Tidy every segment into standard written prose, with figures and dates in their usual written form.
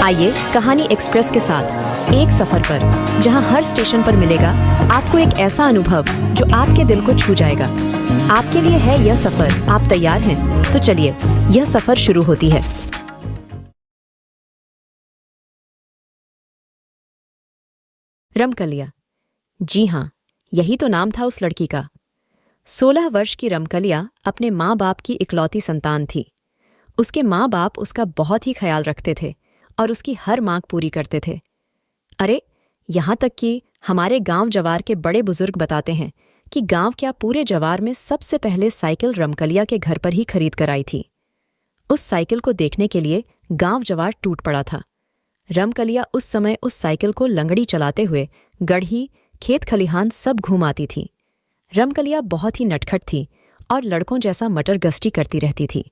आइए कहानी एक्सप्रेस के साथ एक सफर पर, जहां हर स्टेशन पर मिलेगा आपको एक ऐसा अनुभव जो आपके दिल को छू जाएगा। आपके लिए है यह सफर। आप तैयार हैं? तो चलिए, यह सफर शुरू होती है। रमकलिया। जी हाँ, यही तो नाम था उस लड़की का। 16 वर्ष की रमकलिया अपने माँ बाप की इकलौती संतान थी। उसके माँ बाप उसका बहुत ही ख्याल रखते थे और उसकी हर मांग पूरी करते थे। अरे, यहाँ तक कि हमारे गांव जवार के बड़े बुजुर्ग बताते हैं कि गांव क्या पूरे जवार में सबसे पहले साइकिल रमकलिया के घर पर ही खरीद कर आई थी। उस साइकिल को देखने के लिए गांव जवार टूट पड़ा था। रमकलिया उस समय उस साइकिल को लंगड़ी चलाते हुए गढ़ी, खेत खलिहान सब घूम आती थी। रमकलिया बहुत ही नटखट थी और लड़कों जैसा मटर गश्ती करती रहती थी।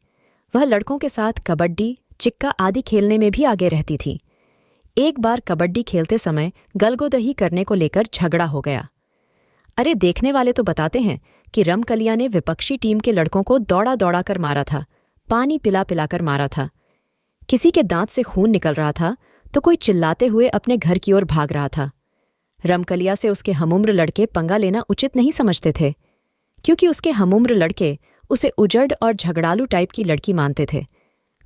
वह लड़कों के साथ कबड्डी, चिक्का आदि खेलने में भी आगे रहती थी। एक बार कबड्डी खेलते समय गलगोदही करने को लेकर झगड़ा हो गया। अरे, देखने वाले तो बताते हैं कि रमकलिया ने विपक्षी टीम के लड़कों को दौड़ा दौड़ा कर मारा था, पानी पिला पिला कर मारा था। किसी के दांत से खून निकल रहा था तो कोई चिल्लाते हुए अपने घर की ओर भाग रहा था। रमकलिया से उसके हमउम्र लड़के पंगा लेना उचित नहीं समझते थे, क्योंकि उसके हमउम्र लड़के उसे उजड़ और झगड़ालू टाइप की लड़की मानते थे।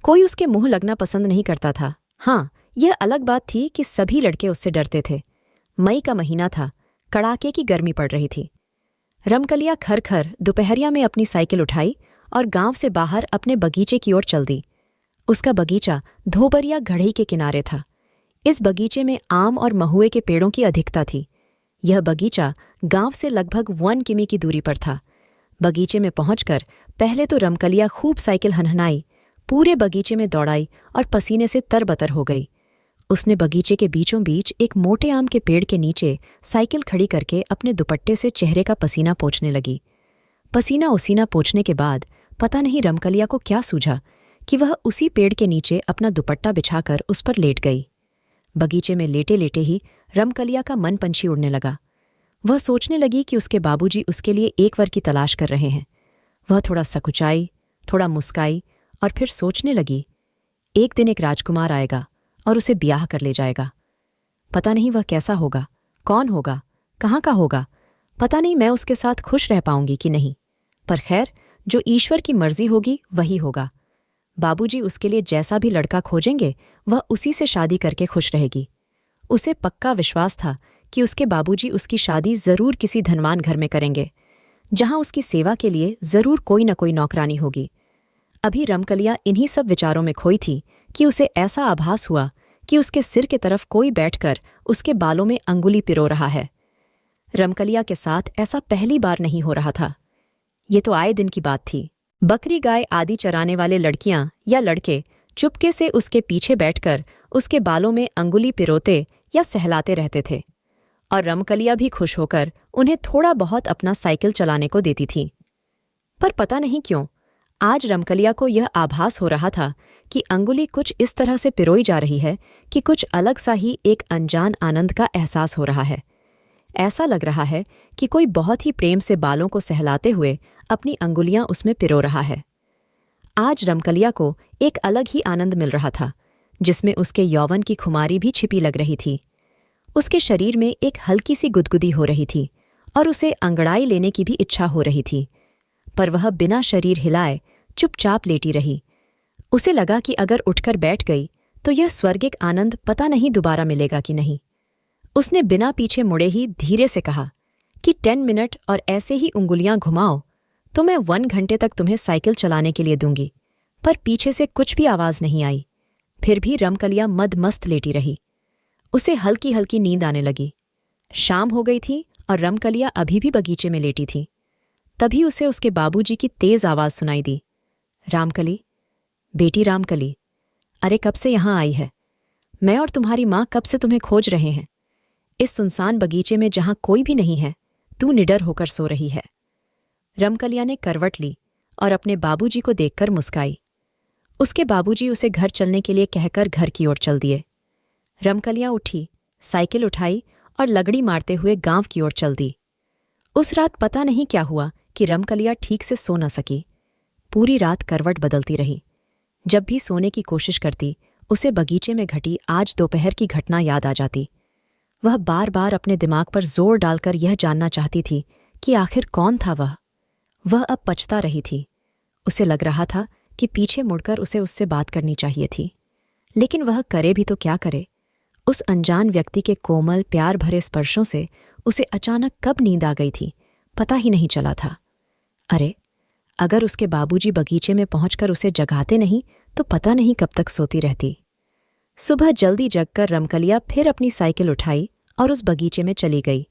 कोई उसके मुंह लगना पसंद नहीं करता था। हाँ, यह अलग बात थी कि सभी लड़के उससे डरते थे। मई का महीना था, कड़ाके की गर्मी पड़ रही थी। रमकलिया खर दोपहरिया में अपनी साइकिल उठाई और गांव से बाहर अपने बगीचे की ओर चल दी। उसका बगीचा धोबरिया घड़ई के किनारे था। इस बगीचे में आम और महुए के पेड़ों की अधिकता थी। यह बगीचा गांव से लगभग 1 किमी की दूरी पर था। बगीचे में पहुंचकर पहले तो रमकलिया खूब साइकिल हनहनाई, पूरे बगीचे में दौड़ाई और पसीने से तरबतर हो गई। उसने बगीचे के बीचों बीच एक मोटे आम के पेड़ के नीचे साइकिल खड़ी करके अपने दुपट्टे से चेहरे का पसीना पोंछने लगी। पसीना उसीना पोंछने के बाद पता नहीं रमकलिया को क्या सूझा कि वह उसी पेड़ के नीचे अपना दुपट्टा बिछाकर उस पर लेट गई। बगीचे में लेटे लेटे ही रमकलिया का मन पंछी उड़ने लगा। वह सोचने लगी कि उसके बाबूजी उसके लिए एक वर की तलाश कर रहे हैं। वह थोड़ा सकुचाई, थोड़ा मुस्काई और फिर सोचने लगी, एक दिन एक राजकुमार आएगा और उसे ब्याह कर ले जाएगा। पता नहीं वह कैसा होगा, कौन होगा, कहाँ का होगा। पता नहीं मैं उसके साथ खुश रह पाऊंगी कि नहीं, पर खैर, जो ईश्वर की मर्जी होगी वही होगा। बाबूजी उसके लिए जैसा भी लड़का खोजेंगे वह उसी से शादी करके खुश रहेगी। उसे पक्का विश्वास था कि उसके बाबूजी उसकी शादी जरूर किसी धनवान घर में करेंगे, जहां उसकी सेवा के लिए जरूर कोई न कोई नौकरानी होगी। अभी रमकलिया इन्हीं सब विचारों में खोई थी कि उसे ऐसा आभास हुआ कि उसके सिर की तरफ कोई बैठकर उसके बालों में अंगुली पिरो रहा है। रमकलिया के साथ ऐसा पहली बार नहीं हो रहा था। ये तो आए दिन की बात थी। बकरी गाय आदि चराने वाले लड़कियां या लड़के चुपके से उसके पीछे बैठकर उसके बालों में अंगुली पिरोते या सहलाते रहते थे, और रमकलिया भी खुश होकर उन्हें थोड़ा बहुत अपना साइकिल चलाने को देती थी। पर पता नहीं क्यों आज रमकलिया को यह आभास हो रहा था कि अंगुली कुछ इस तरह से पिरोई जा रही है कि कुछ अलग सा ही एक अनजान आनंद का एहसास हो रहा है। ऐसा लग रहा है कि कोई बहुत ही प्रेम से बालों को सहलाते हुए अपनी अंगुलियां उसमें पिरो रहा है। आज रमकलिया को एक अलग ही आनंद मिल रहा था, जिसमें उसके यौवन की खुमारी भी छिपी लग रही थी। उसके शरीर में एक हल्की सी गुदगुदी हो रही थी और उसे अंगड़ाई लेने की भी इच्छा हो रही थी, पर वह बिना शरीर हिलाए चुपचाप लेटी रही। उसे लगा कि अगर उठकर बैठ गई तो यह स्वर्गिक आनंद पता नहीं दोबारा मिलेगा कि नहीं। उसने बिना पीछे मुड़े ही धीरे से कहा कि 10 मिनट और ऐसे ही उंगलियां घुमाओ तो मैं 1 घंटे तक तुम्हें साइकिल चलाने के लिए दूंगी। पर पीछे से कुछ भी आवाज नहीं आई। फिर भी रमकलिया मदमस्त लेटी रही। उसे हल्की हल्की नींद आने लगी। शाम हो गई थी और रमकलिया अभी भी बगीचे में लेटी थी। तभी उसे उसके बाबूजी की तेज आवाज सुनाई दी। रामकली, बेटी रामकली, अरे कब से यहां आई है? मैं और तुम्हारी माँ कब से तुम्हें खोज रहे हैं। इस सुनसान बगीचे में जहां कोई भी नहीं है, तू निडर होकर सो रही है। रमकलिया ने करवट ली और अपने बाबूजी को देखकर मुस्काई। उसके बाबूजी उसे घर चलने के लिए कहकर घर की ओर चल दिए। रमकलिया उठी, साइकिल उठाई और लगड़ी मारते हुए गांव की ओर चल दी। उस रात पता नहीं क्या हुआ कि रमकलिया ठीक से सो न सकी। पूरी रात करवट बदलती रही। जब भी सोने की कोशिश करती उसे बगीचे में घटी आज दोपहर की घटना याद आ जाती। वह बार बार अपने दिमाग पर जोर डालकर यह जानना चाहती थी कि आखिर कौन था वह। वह अब पछता रही थी। उसे लग रहा था कि पीछे मुड़कर उसे उससे बात करनी चाहिए थी, लेकिन वह करे भी तो क्या करे। उस अनजान व्यक्ति के कोमल प्यार भरे स्पर्शों से उसे अचानक कब नींद आ गई थी, पता ही नहीं चला था। अरे, अगर उसके बाबूजी बगीचे में पहुंचकर उसे जगाते नहीं तो पता नहीं कब तक सोती रहती। सुबह जल्दी जगकर रमकलिया फिर अपनी साइकिल उठाई और उस बगीचे में चली गई।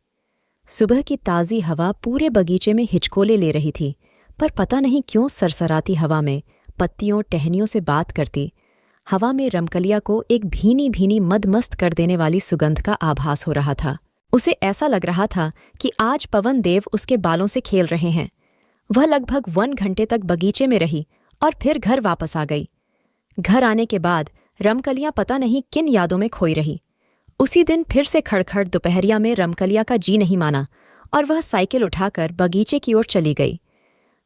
सुबह की ताज़ी हवा पूरे बगीचे में हिचकोले ले रही थी, पर पता नहीं क्यों सरसराती हवा में पत्तियों टहनियों से बात करती हवा में रमकलिया को एक भीनी भीनी मदमस्त कर देने वाली सुगंध का आभास हो रहा था। उसे ऐसा लग रहा था कि आज पवन देव उसके बालों से खेल रहे हैं। वह लगभग 1 घंटे तक बगीचे में रही और फिर घर वापस आ गई। घर आने के बाद रमकलिया पता नहीं किन यादों में खोई रही। उसी दिन फिर से खड़खड़ दोपहरिया में रमकलिया का जी नहीं माना और वह साइकिल उठाकर बगीचे की ओर चली गई।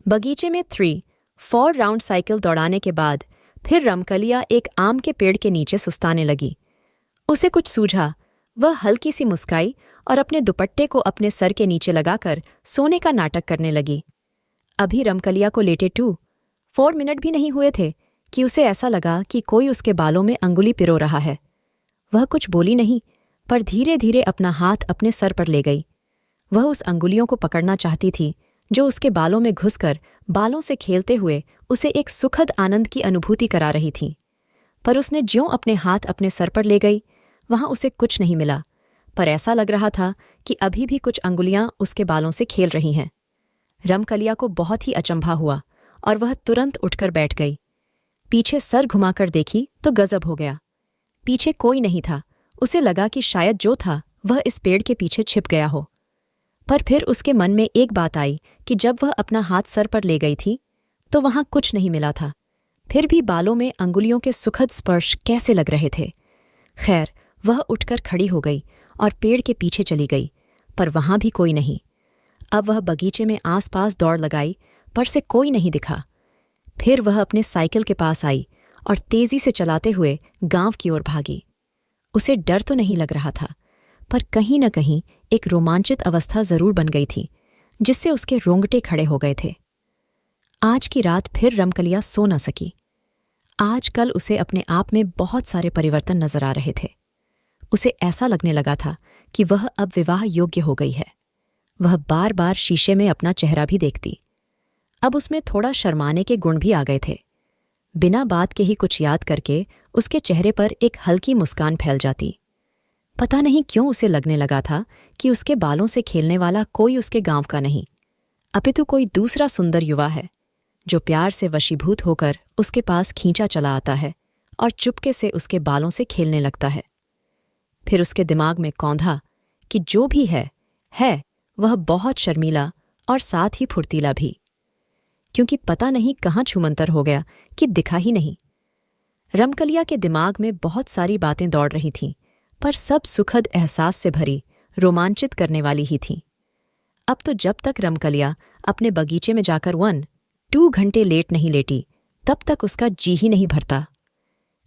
बगीचे में 3-4 राउंड साइकिल दौड़ाने के बाद फिर रमकलिया एक आम के पेड़ के नीचे सुस्ताने लगी। उसे कुछ सूझा। वह हल्की सी मुस्काई और अपने दुपट्टे को अपने सर के नीचे लगाकर सोने का नाटक करने लगी। अभी रमकलिया को लेटे 4 मिनट भी नहीं हुए थे कि उसे ऐसा लगा कि कोई उसके बालों में अंगुली पिरो रहा है। वह कुछ बोली नहीं, पर धीरे धीरे अपना हाथ अपने सर पर ले गई। वह उस अंगुलियों को पकड़ना चाहती थी जो उसके बालों में घुसकर बालों से खेलते हुए उसे एक सुखद आनंद की अनुभूति करा रही थीं। पर उसने ज्यों अपने हाथ अपने सर पर ले गई, वहां उसे कुछ नहीं मिला, पर ऐसा लग रहा था कि अभी भी कुछ अंगुलियां उसके बालों से खेल रही हैं। रमकलिया को बहुत ही अचंभा हुआ और वह तुरंत उठकर बैठ गई। पीछे सर घुमाकर देखी तो गजब हो गया। पीछे कोई नहीं था। उसे लगा कि शायद जो था वह इस पेड़ के पीछे छिप गया हो। पर फिर उसके मन में एक बात आई कि जब वह अपना हाथ सर पर ले गई थी तो वहां कुछ नहीं मिला था। फिर भी बालों में अंगुलियों के सुखद स्पर्श कैसे लग रहे थे। खैर, वह उठकर खड़ी हो गई और पेड़ के पीछे चली गई, पर वहां भी कोई नहीं। अब वह बगीचे में आसपास दौड़ लगाई, पर से कोई नहीं दिखा। फिर वह अपने साइकिल के पास आई और तेजी से चलाते हुए गांव की ओर भागी। उसे डर तो नहीं लग रहा था, पर कहीं न कहीं एक रोमांचित अवस्था जरूर बन गई थी, जिससे उसके रोंगटे खड़े हो गए थे। आज की रात फिर रमकलिया सो न सकी। आजकल उसे अपने आप में बहुत सारे परिवर्तन नजर आ रहे थे। उसे ऐसा लगने लगा था कि वह अब विवाह योग्य हो गई है। वह बार बार शीशे में अपना चेहरा भी देखती। अब उसमें थोड़ा शर्माने के गुण भी आ गए थे। बिना बात के ही कुछ याद करके उसके चेहरे पर एक हल्की मुस्कान फैल जाती। पता नहीं क्यों उसे लगने लगा था कि उसके बालों से खेलने वाला कोई उसके गांव का नहीं, अपितु कोई दूसरा सुंदर युवा है जो प्यार से वशीभूत होकर उसके पास खींचा चला आता है और चुपके से उसके बालों से खेलने लगता है। फिर उसके दिमाग में कौंधा कि जो भी है वह बहुत शर्मीला और साथ ही फुर्तीला भी, क्योंकि पता नहीं कहाँ छुमंतर हो गया कि दिखा ही नहीं। रमकलिया के दिमाग में बहुत सारी बातें दौड़ रही थीं, पर सब सुखद एहसास से भरी, रोमांचित करने वाली ही थीं। अब तो जब तक रमकलिया अपने बगीचे में जाकर 1-2 घंटे लेट नहीं लेटी, तब तक उसका जी ही नहीं भरता।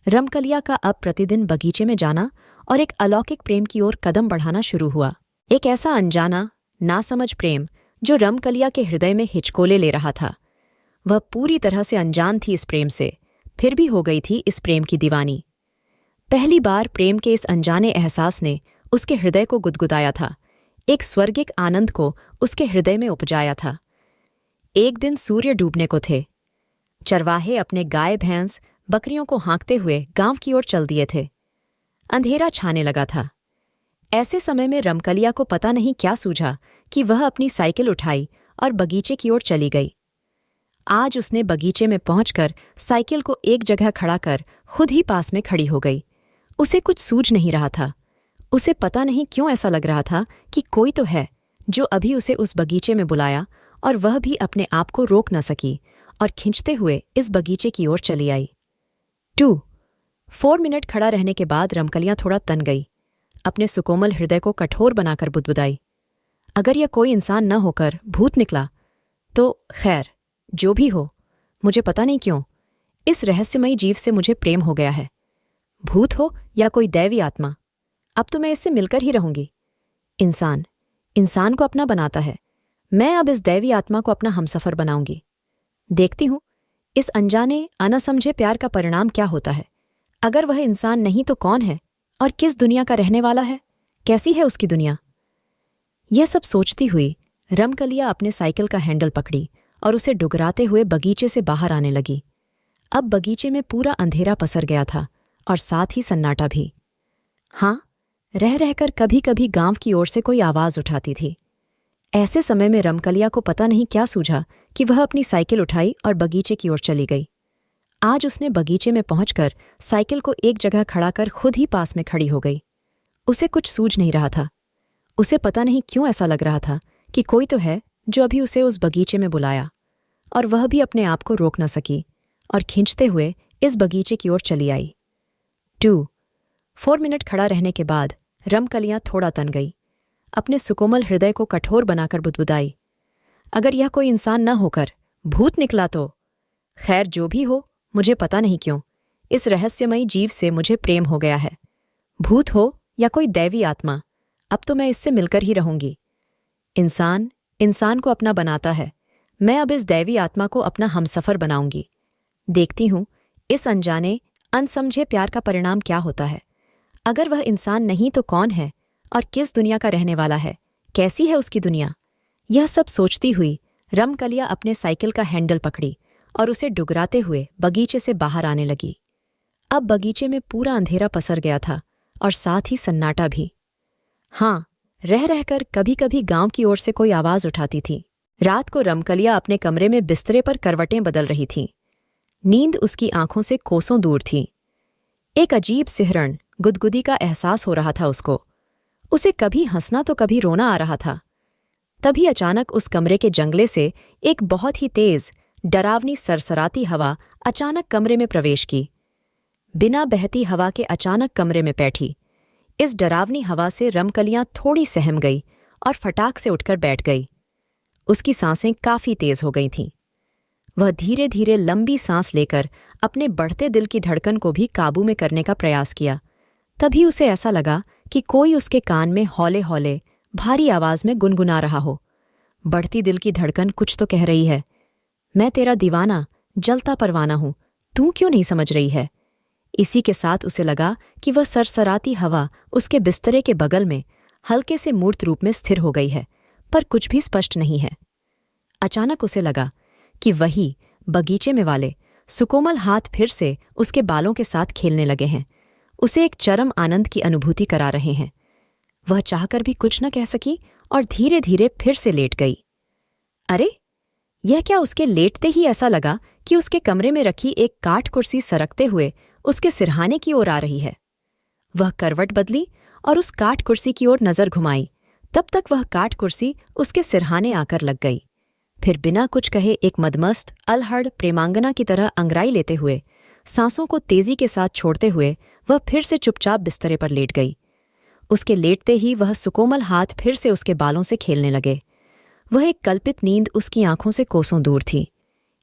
रमकलिया का अब प्रतिदिन बगीचे में जाना और एक अलौकिक प्रेम की ओर कदम बढ़ाना शुरू हुआ। एक ऐसा अनजाना, नासमझ प्रेम जो रमकलिया के हृदय में हिचकोले ले रहा था। वह पूरी तरह से अनजान थी इस प्रेम से, फिर भी हो गई थी इस प्रेम की दीवानी। पहली बार प्रेम के इस अनजाने एहसास ने उसके हृदय को गुदगुदाया था, एक स्वर्गिक आनंद को उसके हृदय में उपजाया था। एक दिन सूर्य डूबने को थे। चरवाहे अपने गाय भैंस बकरियों को हाँकते हुए गांव की ओर चल दिए थे। अंधेरा छाने लगा था। ऐसे समय में रमकलिया को पता नहीं क्या सूझा कि वह अपनी साइकिल उठाई और बगीचे की ओर चली गई। आज उसने बगीचे में पहुंचकर साइकिल को एक जगह खड़ा कर खुद ही पास में खड़ी हो गई। उसे कुछ सूझ नहीं रहा था। उसे पता नहीं क्यों ऐसा लग रहा था कि कोई तो है जो अभी उसे उस बगीचे में बुलाया, और वह भी अपने आप को रोक न सकी और खींचते हुए इस बगीचे की ओर चली आई। 4 मिनट खड़ा रहने के बाद रमकलिया थोड़ा तन गई। अपने सुकोमल हृदय को कठोर बनाकर बुदबुदाई, अगर यह कोई इंसान न होकर भूत निकला तो खैर, जो भी हो, मुझे पता नहीं क्यों इस रहस्यमयी जीव से मुझे प्रेम हो गया है। भूत हो या कोई दैवी आत्मा, अब तो मैं इससे मिलकर ही रहूंगी। इंसान इंसान को अपना बनाता है, मैं अब इस दैवी आत्मा को अपना हमसफर बनाऊंगी। देखती हूं इस अनजाने अनसमझे प्यार का परिणाम क्या होता है। अगर वह इंसान नहीं तो कौन है और किस दुनिया का रहने वाला है, कैसी है उसकी दुनिया। यह सब सोचती हुई रमकलिया अपने साइकिल का हैंडल पकड़ी और उसे डुगराते हुए बगीचे से बाहर आने लगी। अब बगीचे में पूरा अंधेरा पसर गया था और साथ ही सन्नाटा भी। हाँ, रह रहकर कभी कभी गांव की ओर से कोई आवाज उठाती थी। ऐसे समय में रमकलिया को पता नहीं क्या सूझा कि वह अपनी साइकिल उठाई और बगीचे की ओर चली गई। आज उसने बगीचे में पहुंचकर साइकिल को एक जगह खड़ा कर खुद ही पास में खड़ी हो गई। उसे कुछ सूझ नहीं रहा था। उसे पता नहीं क्यों ऐसा लग रहा था कि कोई तो है जो अभी उसे उस बगीचे में बुलाया, और वह भी अपने आप को रोक न सकी और खींचते हुए इस बगीचे की ओर चली आई। 4 मिनट खड़ा रहने के बाद रमकलियां थोड़ा तन गई। अपने सुकोमल हृदय को कठोर बनाकर बुदबुदाई, अगर यह कोई इंसान न होकर भूत निकला तो। खैर जो भी हो, मुझे पता नहीं क्यों इस रहस्यमयी जीव से मुझे प्रेम हो गया है। भूत हो या कोई दैवी आत्मा, अब तो मैं इससे मिलकर ही रहूंगी। इंसान इंसान को अपना बनाता है, मैं अब इस दैवी आत्मा को अपना हमसफर बनाऊंगी। देखती हूं इस अनजाने अनसमझे प्यार का परिणाम क्या होता है। अगर वह इंसान नहीं तो कौन है और किस दुनिया का रहने वाला है, कैसी है उसकी दुनिया। यह सब सोचती हुई रमकलिया अपने साइकिल का हैंडल पकड़ी और उसे डुगराते हुए बगीचे से बाहर आने लगी। अब बगीचे में पूरा अंधेरा पसर गया था और साथ ही सन्नाटा भी। हाँ, रह रहकर कभी कभी गांव की ओर से कोई आवाज उठाती थी। रात को रमकलिया अपने कमरे में बिस्तरे पर करवटें बदल रही थी। नींद उसकी आंखों से कोसों दूर थी। एक अजीब सिहरण गुदगुदी का एहसास हो रहा था उसको। उसे कभी हंसना तो कभी रोना आ रहा था। तभी अचानक उस कमरे के जंगले से एक बहुत ही तेज डरावनी सरसराती हवा अचानक कमरे में प्रवेश की। बिना बहती हवा के अचानक कमरे में बैठी इस डरावनी हवा से रमकलियां थोड़ी सहम गई और फटाक से उठकर बैठ गई। उसकी सांसें काफी तेज हो गई थीं। वह धीरे धीरे लंबी सांस लेकर अपने बढ़ते दिल की धड़कन को भी काबू में करने का प्रयास किया। तभी उसे ऐसा लगा कि कोई उसके कान में हौले हौले भारी आवाज में गुनगुना रहा हो। बढ़ती दिल की धड़कन कुछ तो कह रही है, मैं तेरा दीवाना जलता परवाना हूं, तू क्यों नहीं समझ रही है। इसी के साथ उसे लगा कि वह सरसराती हवा उसके बिस्तरे के बगल में हल्के से मूर्त रूप में स्थिर हो गई है, पर कुछ भी स्पष्ट नहीं है। अचानक उसे लगा कि वही बगीचे में वाले सुकोमल हाथ फिर से उसके बालों के साथ खेलने लगे हैं, उसे एक चरम आनंद की अनुभूति करा रहे हैं। वह चाहकर भी कुछ न कह सकी और धीरे धीरे फिर से लेट गई। अरे, यह क्या उसके लेटते ही ऐसा लगा कि उसके कमरे में रखी एक काठ कुर्सी सरकते हुए उसके सिरहाने की ओर आ रही है। वह करवट बदली और उस काठ कुर्सी की ओर नजर घुमाई। तब तक वह काठ कुर्सी उसके सिरहाने आकर लग गई। फिर बिना कुछ कहे एक मदमस्त अलहड़ प्रेमांगना की तरह अंगराई लेते हुए, सांसों को तेजी के साथ छोड़ते हुए वह फिर से चुपचाप बिस्तरे पर लेट गई। उसके लेटते ही वह सुकोमल हाथ फिर से उसके बालों से खेलने लगे। वह एक कल्पित नींद उसकी आंखों से कोसों दूर थी।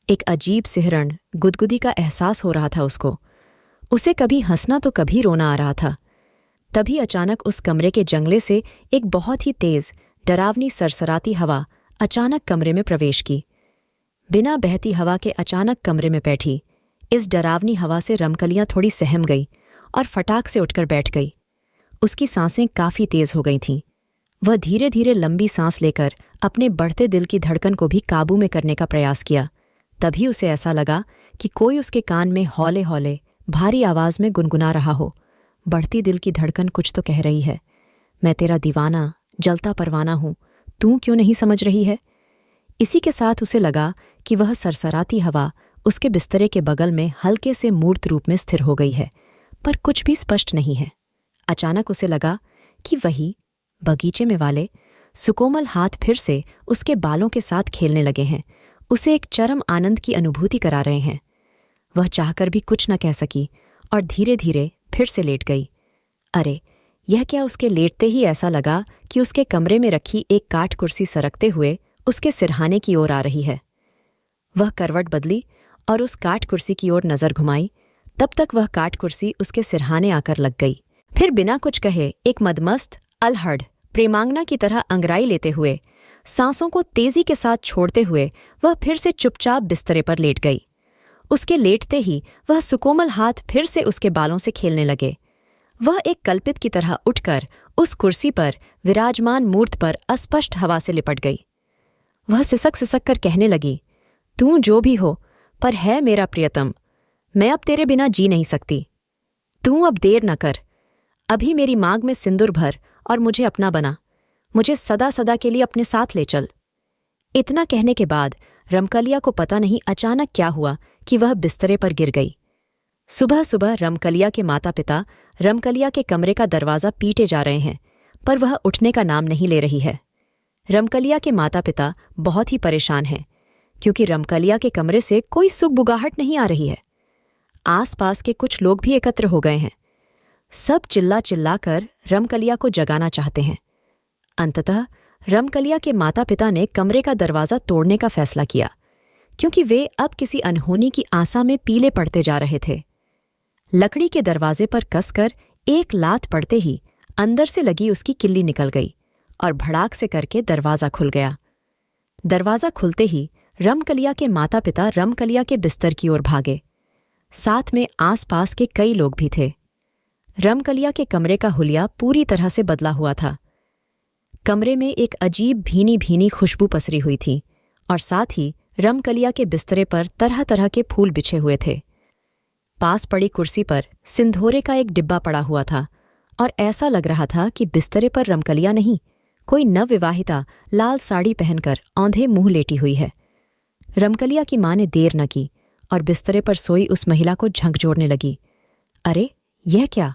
एक अजीब सिहरण गुदगुदी का एहसास हो रहा था उसको। उसे कभी हंसना तो कभी रोना आ रहा था। तभी अचानक उस कमरे के जंगले से एक बहुत ही तेज डरावनी सरसराती हवा अचानक कमरे में प्रवेश की। बिना बहती हवा के अचानक कमरे में बैठी इस डरावनी हवा से रमकलियां थोड़ी सहम गई और फटाक से उठकर बैठ गई। उसकी सांसें काफी तेज हो गई थीं। वह धीरे धीरे लंबी सांस लेकर अपने बढ़ते दिल की धड़कन को भी काबू में करने का प्रयास किया। तभी उसे ऐसा लगा कि कोई उसके कान में हौले हौले भारी आवाज में गुनगुना रहा हो। बढ़ती दिल की धड़कन कुछ तो कह रही है, मैं तेरा दीवाना जलता परवाना हूं, तू क्यों नहीं समझ रही है। इसी के साथ उसे लगा कि वह सरसराती हवा उसके बिस्तरे के बगल में हल्के से मूर्त रूप में स्थिर हो गई है, पर कुछ भी स्पष्ट नहीं है। अचानक उसे लगा कि वही बगीचे में वाले सुकोमल हाथ फिर से उसके बालों के साथ खेलने लगे हैं, उसे एक चरम आनंद की अनुभूति करा रहे हैं। वह चाहकर भी कुछ न कह सकी और धीरे धीरे फिर से लेट गई। अरे, यह क्या उसके लेटते ही ऐसा लगा कि उसके कमरे में रखी एक काठ कुर्सी सरकते हुए उसके सिरहाने की ओर आ रही है। वह करवट बदली और उस काठ कुर्सी की ओर नजर घुमाई। तब तक वह काठ कुर्सी उसके सिरहाने आकर लग गई। फिर बिना कुछ कहे एक मदमस्त अलहड़ प्रेमांगना की तरह अंगड़ाई लेते हुए, सांसों को तेजी के साथ छोड़ते हुए वह फिर से चुपचाप बिस्तरे पर लेट गई। उसके लेटते ही वह सुकोमल हाथ फिर से उसके बालों से खेलने लगे। वह एक कल्पित की तरह उठकर उस कुर्सी पर विराजमान मूर्त पर अस्पष्ट हवा से लिपट गई। वह सिसक सिसक कर कहने लगी, तू जो भी हो, पर है मेरा प्रियतम, मैं अब तेरे बिना जी नहीं सकती। तू अब देर न कर, अभी मेरी मांग में सिंदूर भर और मुझे अपना बना, मुझे सदा सदा के लिए अपने साथ ले चल। इतना कहने के बाद रमकलिया को पता नहीं अचानक क्या हुआ कि वह बिस्तरे पर गिर गई। सुबह सुबह रमकलिया के माता पिता रमकलिया के कमरे का दरवाज़ा पीटे जा रहे हैं, पर वह उठने का नाम नहीं ले रही है। रमकलिया के माता पिता बहुत ही परेशान हैं, क्योंकि रमकलिया के कमरे से कोई सुगबुगाहट नहीं आ रही है। आसपास के कुछ लोग भी एकत्र हो गए हैं। सब चिल्ला चिल्लाकर रमकलिया को जगाना चाहते हैं। अंततः रमकलिया के माता पिता ने कमरे का दरवाज़ा तोड़ने का फैसला किया, क्योंकि वे अब किसी अनहोनी की आशा में पीले पड़ते जा रहे थे। लकड़ी के दरवाजे पर कसकर एक लात पड़ते ही अंदर से लगी उसकी किल्ली निकल गई और भड़ाक से करके दरवाज़ा खुल गया। दरवाज़ा खुलते ही रमकलिया के माता पिता रमकलिया के बिस्तर की ओर भागे। साथ में आसपास के कई लोग भी थे। रमकलिया के कमरे का हुलिया पूरी तरह से बदला हुआ था। कमरे में एक अजीब भीनी भीनी खुशबू पसरी हुई थी और साथ ही रमकलिया के बिस्तरे पर तरह तरह के फूल बिछे हुए थे। पास पड़ी कुर्सी पर सिंधोरे का एक डिब्बा पड़ा हुआ था और ऐसा लग रहा था कि बिस्तरे पर रमकलिया नहीं, कोई नवविवाहिता लाल साड़ी पहनकर औंधे मुंह लेटी हुई है। रमकलिया की माँ ने देर न की और बिस्तरे पर सोई उस महिला को झकझोरने लगी। अरे यह क्या?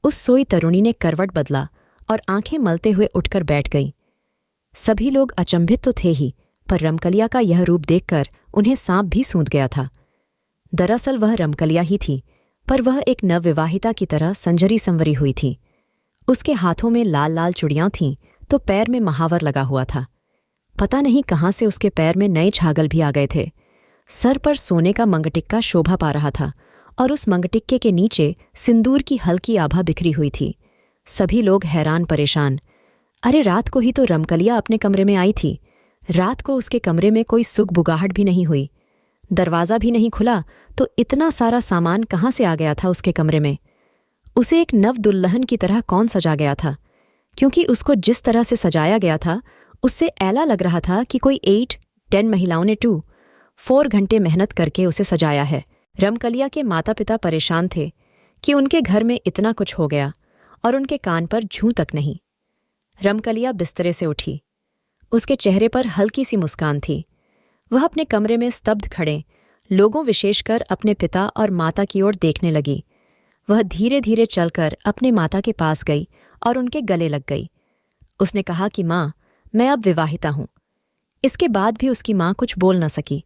उस सोई तरुणी ने करवट बदला और आंखें मलते हुए उठकर बैठ गई। सभी लोग अचंभित तो थे ही, पर रमकलिया का यह रूप देखकर उन्हें सांप भी सूंघ गया था। दरअसल वह रमकलिया ही थी, पर वह एक नवविवाहिता की तरह संजरी संवरी हुई थी। उसके हाथों में लाल लाल चूड़ियां थीं तो पैर में महावर लगा हुआ था। पता नहीं कहाँ से उसके पैर में नए छागल भी आ गए थे। सर पर सोने का मंगटिक्का शोभा पा रहा था और उस मंगटिक्के के नीचे सिंदूर की हल्की आभा बिखरी हुई थी। सभी लोग हैरान परेशान। अरे रात को ही तो रमकलिया अपने कमरे में आई थी। रात को उसके कमरे में कोई सुगबुगाहट भी नहीं हुई, दरवाज़ा भी नहीं खुला, तो इतना सारा सामान कहाँ से आ गया था उसके कमरे में? उसे एक नव दुल्हन की तरह कौन सजा गया था? क्योंकि उसको जिस तरह से सजाया गया था उससे ऐला लग रहा था कि कोई 8-10 महिलाओं ने 2-4 घंटे मेहनत करके उसे सजाया है। रमकलिया के माता पिता परेशान थे कि उनके घर में इतना कुछ हो गया और उनके कान पर जूं तक नहीं। रमकलिया बिस्तरे से उठी। उसके चेहरे पर हल्की सी मुस्कान थी। वह अपने कमरे में स्तब्ध खड़े लोगों, विशेषकर अपने पिता और माता की ओर देखने लगी। वह धीरे धीरे चलकर अपने माता के पास गई और उनके गले लग गई। उसने कहा कि माँ, मैं अब विवाहिता हूँ। इसके बाद भी उसकी माँ कुछ बोल न सकी।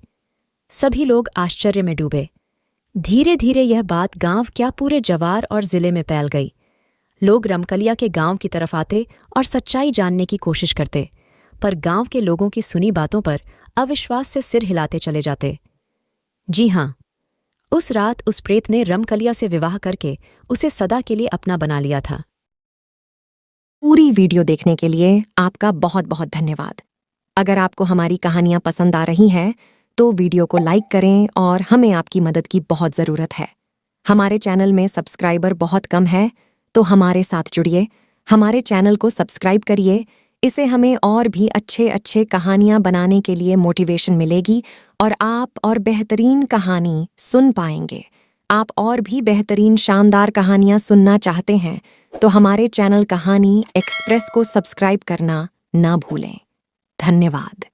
सभी लोग आश्चर्य में डूबे। धीरे धीरे यह बात गांव क्या पूरे जवार और जिले में फैल गई। लोग रमकलिया के गांव की तरफ आते और सच्चाई जानने की कोशिश करते, पर गांव के लोगों की सुनी बातों पर अविश्वास से सिर हिलाते चले जाते। जी हाँ, उस रात उस प्रेत ने रमकलिया से विवाह करके उसे सदा के लिए अपना बना लिया था। पूरी वीडियो देखने के लिए आपका बहुत बहुत धन्यवाद। अगर आपको हमारी कहानियाँ पसंद आ रही हैं तो वीडियो को लाइक करें और हमें आपकी मदद की बहुत ज़रूरत है। हमारे चैनल में सब्सक्राइबर बहुत कम है, तो हमारे साथ जुड़िए, हमारे चैनल को सब्सक्राइब करिए। इससे हमें और भी अच्छे कहानियाँ बनाने के लिए मोटिवेशन मिलेगी और आप और बेहतरीन कहानी सुन पाएंगे। आप और भी बेहतरीन शानदार कहानियाँ सुनना चाहते हैं तो हमारे चैनल कहानी एक्सप्रेस को सब्सक्राइब करना ना भूलें। धन्यवाद।